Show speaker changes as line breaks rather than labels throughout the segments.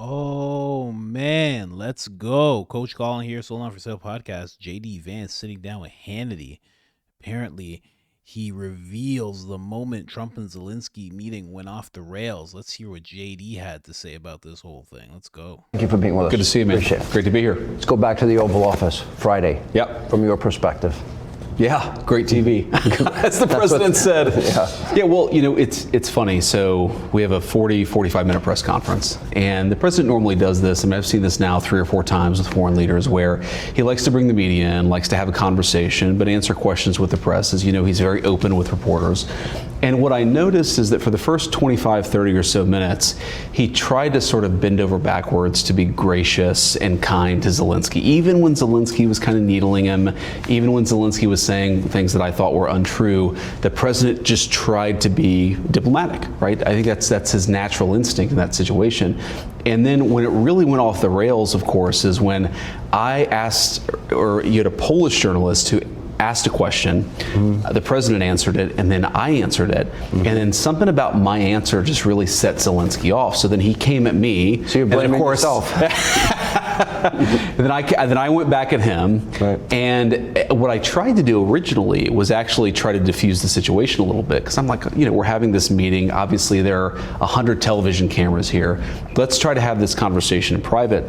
Oh man, let's go. Coach Colin here, Sold On For Sale podcast. JD Vance sitting down with Hannity. Apparently, he reveals the moment Trump and Zelenskyy meeting went off the rails. Let's hear what JD had to say about this whole thing. Let's go.
Thank you for being with us.
Good to see you, man.
Appreciate it.
Great to be here.
Let's go back to the Oval Office Friday.
Yep.
From your perspective.
Yeah, great TV, as the president said. Yeah, well, you know, it's funny. So we have a 45-minute press conference, and the president normally does this. I mean, I've seen this now 3 or 4 times with foreign leaders where he likes to bring the media in, likes to have a conversation, but answer questions with the press. As you know, he's very open with reporters. And what I noticed is that for the first 25, 30 or so minutes, he tried to sort of bend over backwards to be gracious and kind to Zelenskyy, even when Zelenskyy was kind of needling him, even when Zelenskyy was saying things that I thought were untrue. The president just tried to be diplomatic, right? I think that's his natural instinct in that situation. And then when it really went off the rails, of course, is when I asked, or you had a Polish journalist who asked a question, the president answered it, and then I answered it, and then something about my answer just really set Zelenskyy off. So then he came at me.
So you're blaming yourself.
And then I went back at him,
right.
And what I tried to do originally was actually try to diffuse the situation a little bit, because I'm like, you know, we're having this meeting. Obviously, there are 100 television cameras here. Let's try to have this conversation in private.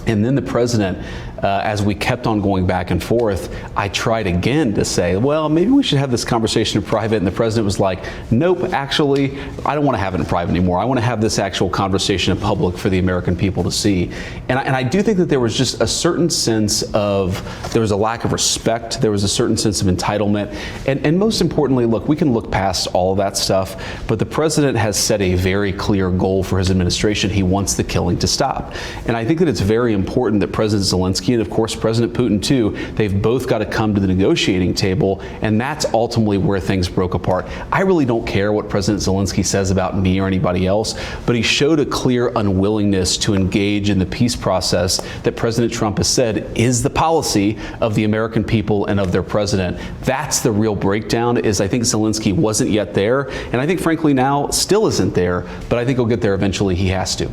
And then the president, as we kept on going back and forth, I tried again to say, well, maybe we should have this conversation in private. And the president was like, nope, actually, I don't want to have it in private anymore. I want to have this actual conversation in public for the American people to see. And I do think that there was just a certain sense of, there was a lack of respect. There was a certain sense of entitlement. And most importantly, look, we can look past all of that stuff, but the president has set a very clear goal for his administration. He wants the killing to stop. And I think that it's very important that President Zelenskyy and of course President Putin too, they've both got to come to the negotiating table, and that's ultimately where things broke apart. I really don't care what President Zelenskyy says about me or anybody else, but he showed a clear unwillingness to engage in the peace process that President Trump has said is the policy of the American people and of their president. That's the real breakdown, is I think Zelenskyy wasn't yet there, and I think frankly now still isn't there, but I think he'll get there eventually. He has to.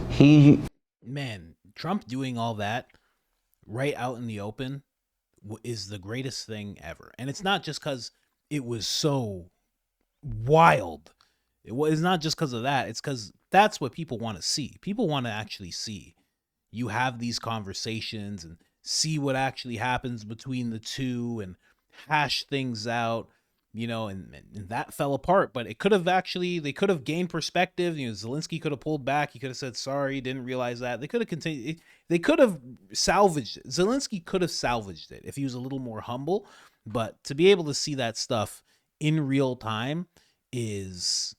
Man, Trump doing all that right out in the open is the greatest thing ever. And it's not just because it was so wild. It's not just because of that. It's because that's what people want to see. People want to actually see you have these conversations and see what actually happens between the two and hash things out. You know, and that fell apart, but it could have actually, they could have gained perspective. You know, Zelenskyy could have pulled back. He could have said, sorry, didn't realize that. They could have continued. They could have salvaged it. Zelenskyy could have salvaged it if he was a little more humble, but to be able to see that stuff in real time is,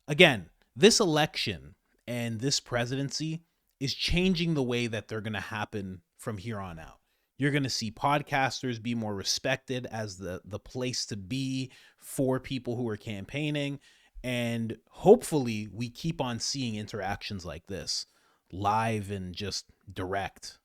again, this election and this presidency is changing the way that they're going to happen from here on out. You're going to see podcasters be more respected as the place to be for people who are campaigning. And hopefully we keep on seeing interactions like this live and just direct.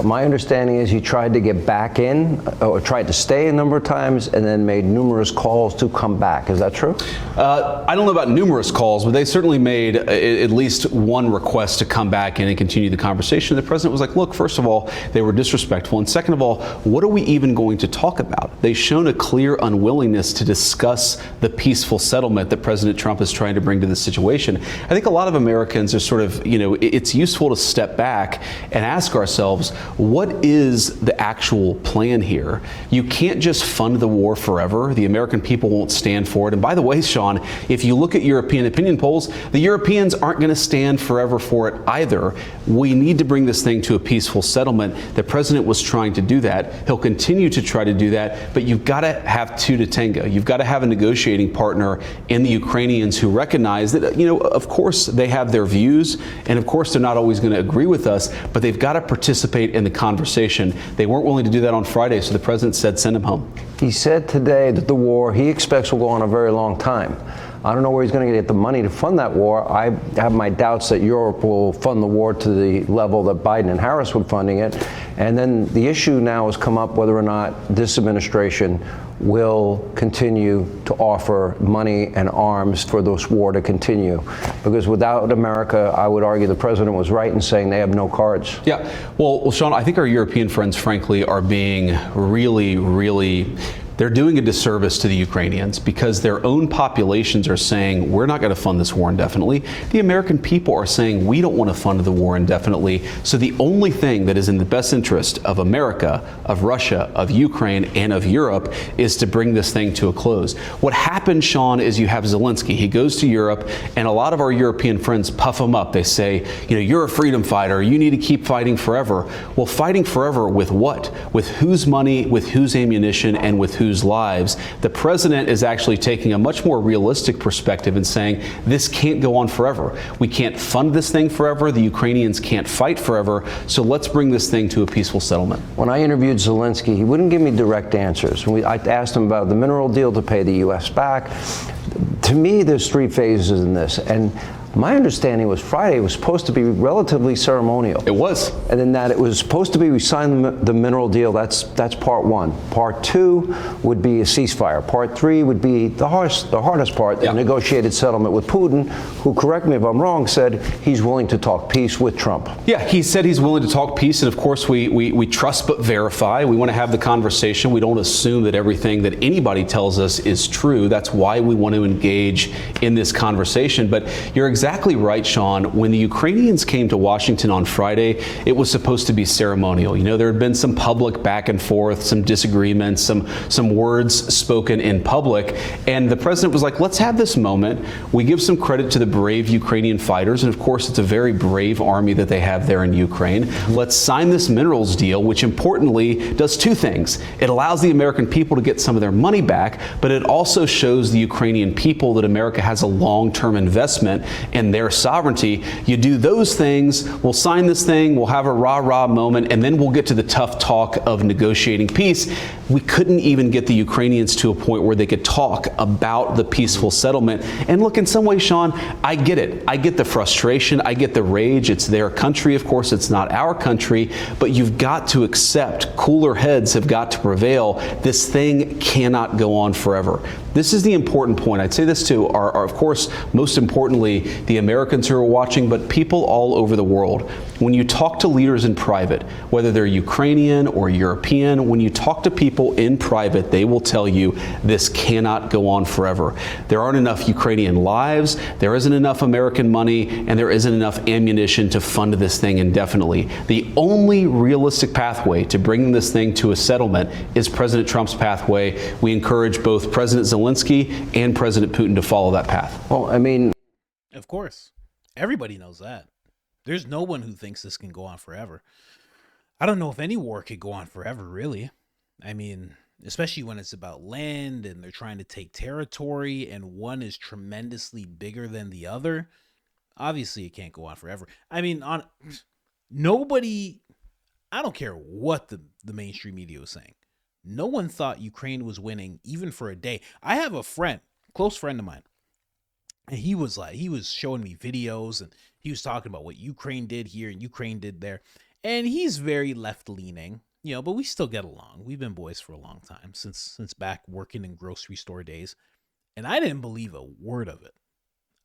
My understanding is he tried to get back in, or tried to stay a number of times, and then made numerous calls to come back. Is that true?
I don't know about numerous calls, but they certainly made at least one request to come back in and continue the conversation. The president was like, look, first of all, they were disrespectful. And second of all, what are we even going to talk about? They've shown a clear unwillingness to discuss the peaceful settlement that President Trump is trying to bring to the situation. I think a lot of Americans are sort of, you know, it's useful to step back and ask ourselves, what is the actual plan here? You can't just fund the war forever. The American people won't stand for it. And by the way, Sean, if you look at European opinion polls, the Europeans aren't going to stand forever for it either. We need to bring this thing to a peaceful settlement. The president was trying to do that. He'll continue to try to do that, but you've got to have two to tango. You've got to have a negotiating partner in the Ukrainians who recognize that, you know, of course they have their views, and of course they're not always going to agree with us, but they've got to participate in the conversation. They weren't willing to do that on Friday, so the president said send him home.
He said today that the war he expects will go on a very long time. I don't know where he's going to get the money to fund that war. I have my doubts that Europe will fund the war to the level that Biden and Harris were funding it. And then the issue now has come up whether or not this administration will continue to offer money and arms for this war to continue. Because without America, I would argue the president was right in saying they have no cards.
Yeah. Well, Sean, I think our European friends, frankly, are being really, they're doing a disservice to the Ukrainians because their own populations are saying, we're not going to fund this war indefinitely. The American people are saying, we don't want to fund the war indefinitely. So the only thing that is in the best interest of America, of Russia, of Ukraine, and of Europe is to bring this thing to a close. What happened, Sean, is you have Zelenskyy. He goes to Europe, and a lot of our European friends puff him up. They say, you're a freedom fighter. You need to keep fighting forever. Well, fighting forever with what? With whose money, with whose ammunition, and with whose lives? The president is actually taking a much more realistic perspective and saying this can't go on forever. We can't fund this thing forever. The Ukrainians can't fight forever. So let's bring this thing to a peaceful settlement.
When I interviewed Zelenskyy, he wouldn't give me direct answers. I asked him about the mineral deal to pay the U.S. back. To me, there's three phases in this. And my understanding was Friday was supposed to be relatively ceremonial.
It was.
And then that it was supposed to be we signed the mineral deal. That's part one. Part two would be a ceasefire. Part three would be the hardest part, the negotiated settlement with Putin, who, correct me if I'm wrong, said he's willing to talk peace with Trump.
Yeah, he said he's willing to talk peace, and of course we trust but verify. We want to have the conversation. We don't assume that everything that anybody tells us is true. That's why we want to engage in this conversation. But you're exactly right, Sean. When the Ukrainians came to Washington on Friday, it was supposed to be ceremonial. There had been some public back and forth, some disagreements, some words spoken in public, and the president was like, let's have this moment. We give some credit to the brave Ukrainian fighters, and of course it's a very brave army that they have there in Ukraine. Let's sign this minerals deal, which importantly does two things. It allows the American people to get some of their money back, but it also shows the Ukrainian people that America has a long-term investment and their sovereignty. You do those things, we'll sign this thing, we'll have a rah-rah moment, and then we'll get to the tough talk of negotiating peace. We couldn't even get the Ukrainians to a point where they could talk about the peaceful settlement. And look, in some ways, Sean, I get it. I get the frustration, I get the rage. It's their country, of course, it's not our country, but you've got to accept, cooler heads have got to prevail. This thing cannot go on forever. This is the important point. I'd say this to our, of course, most importantly, the Americans who are watching, but people all over the world. When you talk to leaders in private, whether they're Ukrainian or European, when you talk to people in private, they will tell you this cannot go on forever. There aren't enough Ukrainian lives, there isn't enough American money, and there isn't enough ammunition to fund this thing indefinitely. The only realistic pathway to bringing this thing to a settlement is President Trump's pathway. We encourage both President Zelenskyy and President Putin to follow that path.
Well, I mean,
of course, everybody knows that. There's no one who thinks this can go on forever. I don't know if any war could go on forever, really. I mean, especially when it's about land and they're trying to take territory and one is tremendously bigger than the other. Obviously, it can't go on forever. I mean, nobody, I don't care what the mainstream media was saying. No one thought Ukraine was winning even for a day. I have a friend, close friend of mine, and he was showing me videos and he was talking about what Ukraine did here and Ukraine did there. And he's very left leaning, but we still get along. We've been boys for a long time, since back working in grocery store days. And I didn't believe a word of it.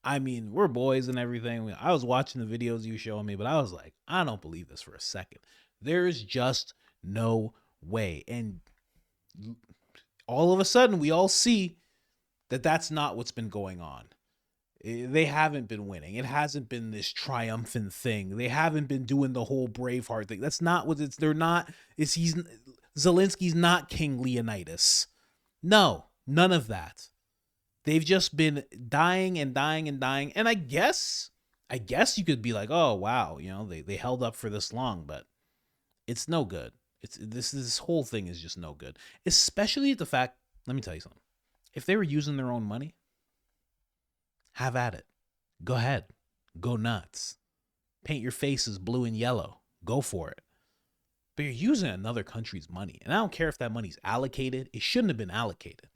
I mean, we're boys and everything. I was watching the videos you showing me, but I was like, I don't believe this for a second. There's just no way. And all of a sudden, we all see that that's not what's been going on. They haven't been winning. It hasn't been this triumphant thing. They haven't been doing the whole Braveheart thing. That's not what it's. They're not. Zelensky's not King Leonidas. No, none of that. They've just been dying and dying and dying. And I guess you could be like, oh wow, they held up for this long, but it's no good. This whole thing is just no good. Especially the fact. Let me tell you something. If they were using their own money, have at it. Go ahead. Go nuts. Paint your faces blue and yellow. Go for it. But you're using another country's money. And I don't care if that money's allocated. It shouldn't have been allocated.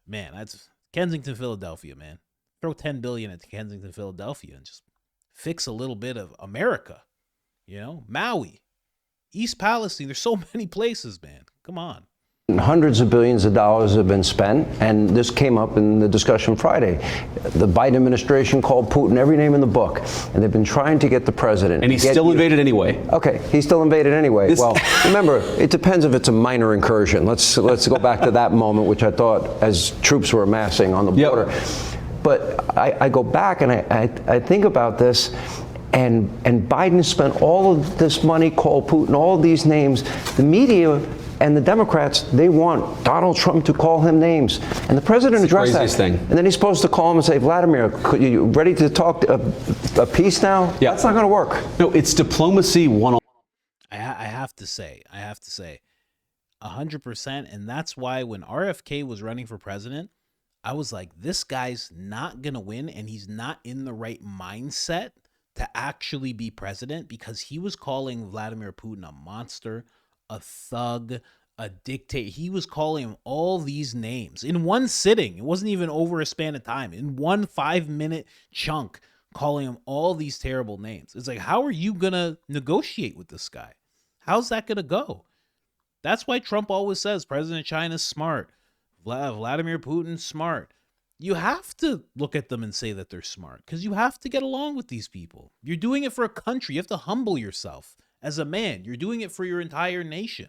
Man, that's Kensington, Philadelphia, man. Throw $10 billion at Kensington, Philadelphia and just fix a little bit of America. Maui, East Palestine. There's so many places, man. Come on.
Hundreds of billions of dollars have been spent, and this came up in the discussion Friday. The Biden administration called Putin every name in the book, and they've been trying to get the president.
And he still invaded anyway.
Okay, he still invaded anyway. Well, remember, it depends if it's a minor incursion. Let's go back to that moment, which I thought as troops were amassing on the border. Yep. But I go back and I think about this. And Biden spent all of this money, called Putin, all of these names. The media and the Democrats, they want Donald Trump to call him names. And the president addressed that.
Thing.
And then he's supposed to call him and say, Vladimir, you ready to talk a peace now?
Yeah.
That's not going to work.
No, it's diplomacy one-on-one.
I have to say, 100%. And that's why when RFK was running for president, I was like, this guy's not going to win, and he's not in the right mindset to actually be president, because he was calling Vladimir Putin a monster, a thug, a dictator. He was calling him all these names in one sitting. It wasn't even over a span of time. In one 5-minute chunk, calling him all these terrible names. It's like, how are you going to negotiate with this guy? How's that going to go? That's why Trump always says President China's smart. Vladimir Putin's smart. You have to look at them and say that they're smart, because you have to get along with these people. You're doing it for a country. You have to humble yourself as a man. You're doing it for your entire nation.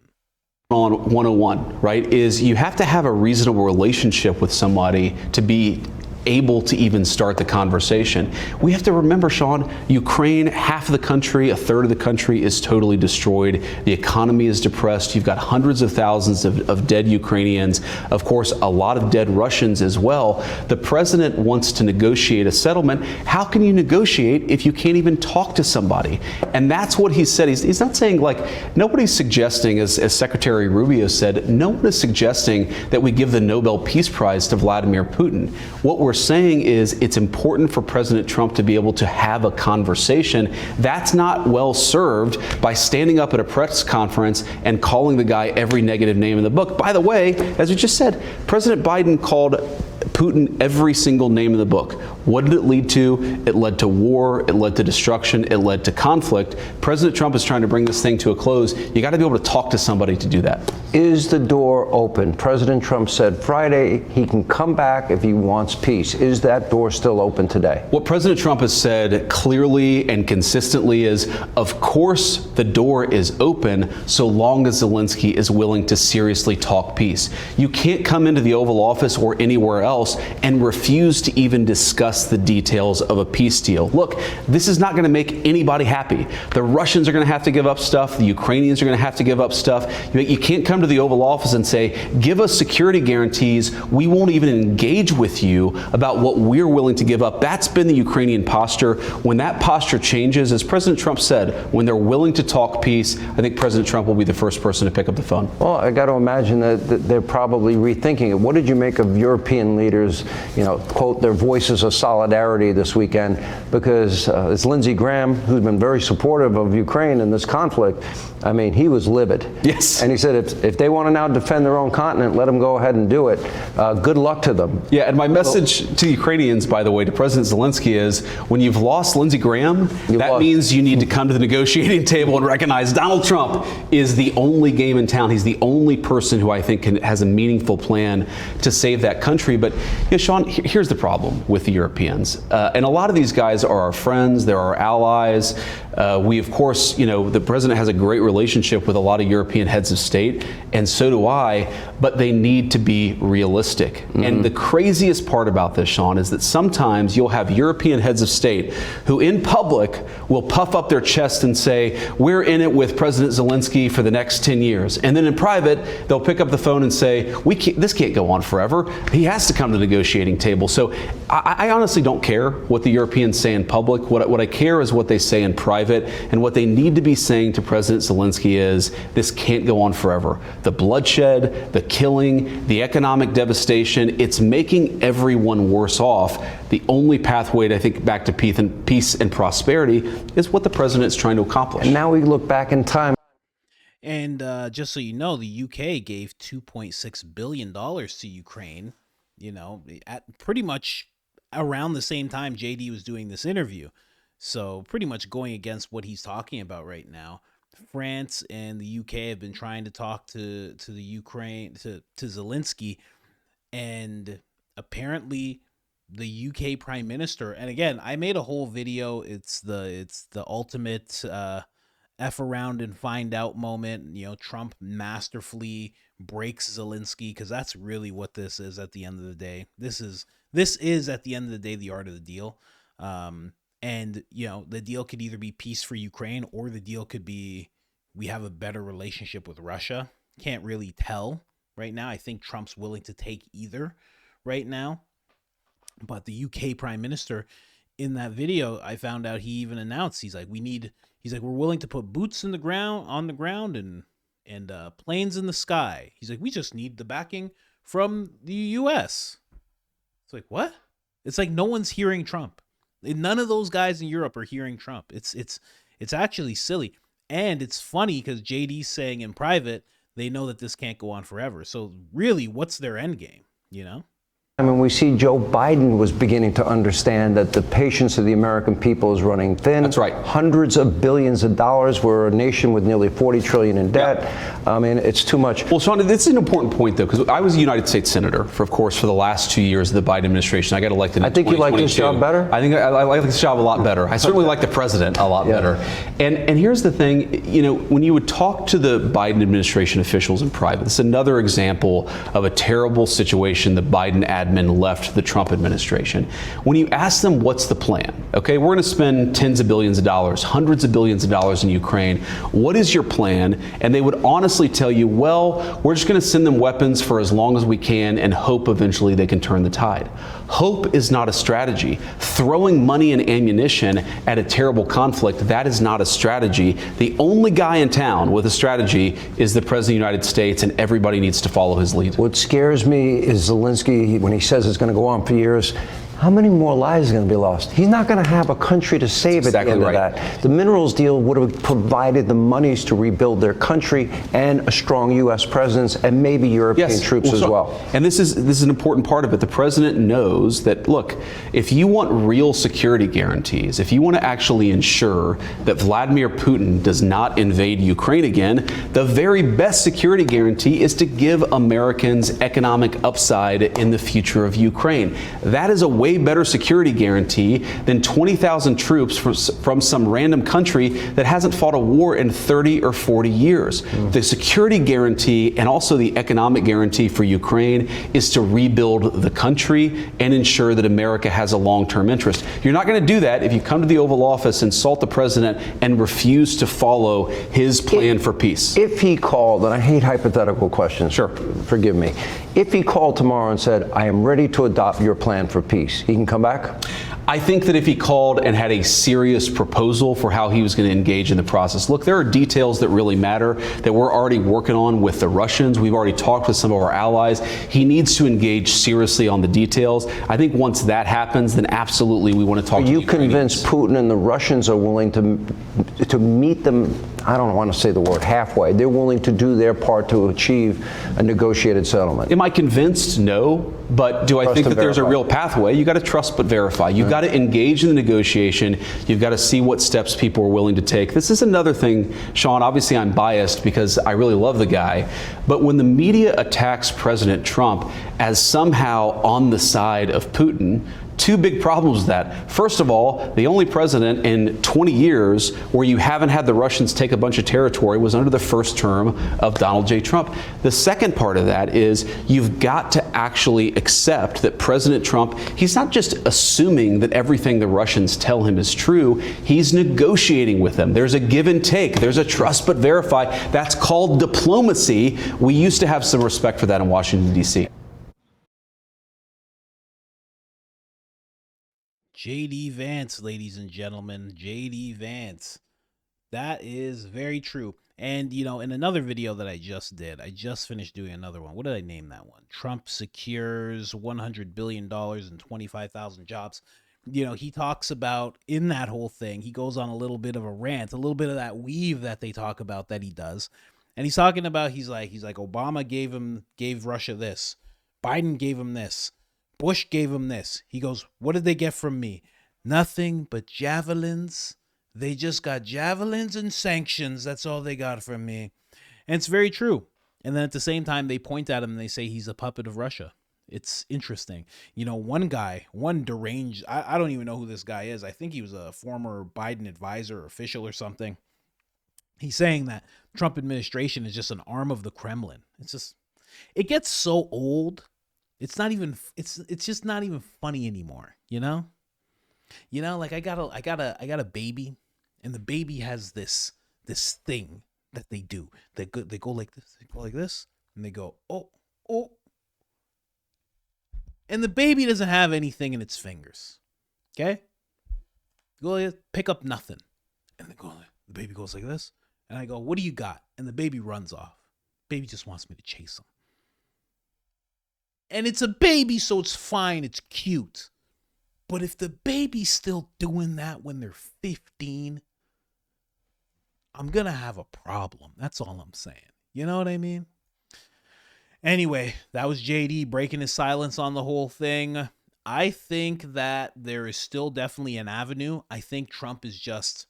On 101, right, is you have to have a reasonable relationship with somebody to be able to even start the conversation. We have to remember, Sean, Ukraine, half of the country, a third of the country is totally destroyed. The economy is depressed. You've got hundreds of thousands of dead Ukrainians. Of course, a lot of dead Russians as well. The president wants to negotiate a settlement. How can you negotiate if you can't even talk to somebody? And that's what he said. He's not saying, like, nobody's suggesting, as Secretary Rubio said, no one is suggesting that we give the Nobel Peace Prize to Vladimir Putin. What we're saying is it's important for President Trump to be able to have a conversation. That's not well served by standing up at a press conference and calling the guy every negative name in the book. By the way, as we just said, President Biden called Putin every single name in the book. What did it lead to? It led to war. It led to destruction. It led to conflict. President Trump is trying to bring this thing to a close. You got to be able to talk to somebody to do that.
Is the door open? President Trump said Friday he can come back if he wants peace. Is that door still open today?
What President Trump has said clearly and consistently is, of course, the door is open so long as Zelenskyy is willing to seriously talk peace. You can't come into the Oval Office or anywhere else and refuse to even discuss the details of a peace deal. Look, this is not going to make anybody happy. The Russians are going to have to give up stuff. The Ukrainians are going to have to give up stuff. You can't come to the Oval Office and say, give us security guarantees. We won't even engage with you about what we're willing to give up. That's been the Ukrainian posture. When that posture changes, as President Trump said, when they're willing to talk peace, I think President Trump will be the first person to pick up the phone.
Well, I got to imagine that they're probably rethinking it. What did you make of European leaders, quote, their voices of solidarity this weekend? Because it's Lindsey Graham, who's been very supportive of Ukraine in this conflict. I mean, he was livid.
Yes.
And he said, if they want to now defend their own continent, let them go ahead and do it. Good luck to them.
Yeah, and my message to the Ukrainians, by the way, to President Zelenskyy is, when you've lost Lindsey Graham, that means you need to come to the negotiating table and recognize Donald Trump is the only game in town. He's the only person who I think has a meaningful plan to save that country. But, Sean, here's the problem with the Europeans. And a lot of these guys are our friends. They're our allies. We, of course, the president has a great relationship with a lot of European heads of state, and so do I, but they need to be realistic. Mm-hmm. And the craziest part about this, Sean, is that sometimes you'll have European heads of state who in public will puff up their chest and say, we're in it with President Zelenskyy for the next 10 years. And then in private, they'll pick up the phone and say, this can't go on forever. He has to come to the negotiating table. So I honestly don't care what the Europeans say in public. What I care is what they say in private. And what they need to be saying to President Zelenskyy is, this can't go on forever. The bloodshed, the killing, the economic devastation, it's making everyone worse off. The only pathway, I think, back to peace and prosperity is what the president is trying to accomplish.
And now we look back in time.
And just so you know, the UK gave $2.6 billion to Ukraine, at pretty much around the same time JD was doing this interview. So pretty much going against what he's talking about right now. France and the UK have been trying to talk to the Ukraine, to Zelenskyy, and apparently the UK Prime Minister, and again, I made a whole video. It's the ultimate F around and find out moment. You know, Trump masterfully breaks Zelenskyy, because that's really what this is at the end of the day. This is at the end of the day the art of the deal. And you know, the deal could either be peace for Ukraine, or the deal could be we have a better relationship with Russia. Can't really tell right now. I think Trump's willing to take either right now. But the UK Prime Minister, in that video, I found out he even announced, he's like, we're willing to put boots on the ground and planes in the sky. He's like, we just need the backing from the US. It's like, what? It's like no one's hearing Trump. None of those guys in Europe are hearing Trump. It's actually silly. And it's funny because JD's saying in private, they know that this can't go on forever. So really, what's their end game, you know?
I mean, we see Joe Biden was beginning to understand that the patience of the American people is running thin.
That's right.
Hundreds of billions of dollars. We're a nation with nearly 40 trillion in debt. Yeah. I mean, it's too much.
Well, Sean, this is an important point, though, because I was a United States Senator for the last 2 years of the Biden administration. I got elected in 2022.
I think you like this job better?
I think I like this job a lot better. I certainly like the president a lot better. And here's the thing, you know, when you would talk to the Biden administration officials in private, this is another example of a terrible situation the Biden admin left the Trump administration. When you ask them what's the plan, okay, we're going to spend tens of billions of dollars, hundreds of billions of dollars in Ukraine. What is your plan? And they would honestly tell you, well, we're just going to send them weapons for as long as we can and hope eventually they can turn the tide. Hope is not a strategy. Throwing money and ammunition at a terrible conflict, that is not a strategy. The only guy in town with a strategy is the President of the United States, and everybody needs to follow his lead.
What scares me is Zelenskyy, when he says it's going to go on for years, how many more lives are going to be lost? He's not going to have a country to save at the end of that. The minerals deal would have provided the monies to rebuild their country and a strong U.S. presence and maybe European troops as well.
And this is an important part of it. The president knows that, look, if you want real security guarantees, if you want to actually ensure that Vladimir Putin does not invade Ukraine again, the very best security guarantee is to give Americans economic upside in the future of Ukraine. That is a way better security guarantee than 20,000 troops from some random country that hasn't fought a war in 30 or 40 years. The security guarantee and also the economic guarantee for Ukraine is to rebuild the country and ensure that America has a long-term interest. You're not going to do that if you come to the Oval Office, insult the president, and refuse to follow his plan for peace.
If he called, and I hate hypothetical questions,
sure,
forgive me. If he called tomorrow and said, I am ready to adopt your plan for peace, he can come back?
I think that if he called and had a serious proposal for how he was going to engage in the process, look, there are details that really matter that we're already working on with the Russians. We've already talked with some of our allies. He needs to engage seriously on the details. I think once that happens, then absolutely we want to talk to the Ukrainians.
Are you convinced Putin and the Russians are willing to meet them, I don't want to say the word halfway, they're willing to do their part to achieve a negotiated settlement?
Am I convinced? No. But do I think that there's a real pathway? You got to trust but verify. You've got to engage in the negotiation. You've got to see what steps people are willing to take. This is another thing, Sean, obviously I'm biased because I really love the guy. But when the media attacks President Trump as somehow on the side of Putin, two big problems with that. First of all, the only president in 20 years where you haven't had the Russians take a bunch of territory was under the first term of Donald J. Trump. The second part of that is you've got to actually accept that President Trump, he's not just assuming that everything the Russians tell him is true, he's negotiating with them. There's a give and take. There's a trust but verify. That's called diplomacy. We used to have some respect for that in Washington, D.C.
JD Vance, ladies and gentlemen, JD Vance. That is very true. And, you know, in another video that I just did, I just finished doing another one. What did I name that one? Trump secures $100 billion and 25,000 jobs. You know, he talks about in that whole thing, he goes on a little bit of a rant, a little bit of that weave that they talk about that he does. And he's talking about, he's like, Obama gave Russia this. Biden gave him this. Bush gave him this. He goes, what did they get from me? Nothing but javelins, They just got javelins and sanctions. That's all they got from me. And it's very true. And then at the same time, they point at him and they say he's a puppet of Russia. It's interesting. You know, one guy, one deranged, I don't even know who this guy is. I think he was a former Biden advisor or official or something. He's saying that Trump administration is just an arm of the Kremlin. It's just, it gets so old. It's not even, it's just not even funny anymore, you know? You know, like I got a baby, and the baby has this thing that they do. They go like this, they go like this, and they go, oh, oh. And the baby doesn't have anything in its fingers. Okay? Go like, pick up nothing. And they go, the baby goes like this. And I go, what do you got? And the baby runs off. Baby just wants me to chase him. And it's a baby, so it's fine. It's cute. But if the baby's still doing that when they're 15, I'm going to have a problem. That's all I'm saying. You know what I mean? Anyway, that was JD breaking his silence on the whole thing. I think that there is still definitely an avenue. I think Trump's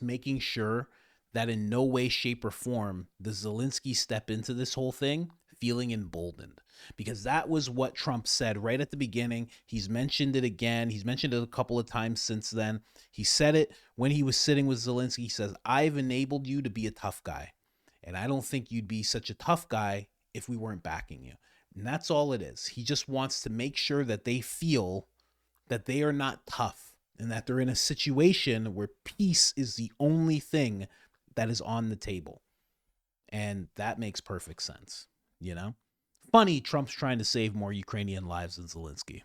making sure that in no way, shape, or form does Zelenskyy step into this whole thing feeling emboldened. Because that was what Trump said right at the beginning. He's mentioned it again. He's mentioned it a couple of times since then. He said it when he was sitting with Zelenskyy. He says, I've enabled you to be a tough guy. And I don't think you'd be such a tough guy if we weren't backing you. And that's all it is. He just wants to make sure that they feel that they are not tough and that they're in a situation where peace is the only thing that is on the table. And that makes perfect sense, you know? Funny, Trump's trying to save more Ukrainian lives than Zelenskyy.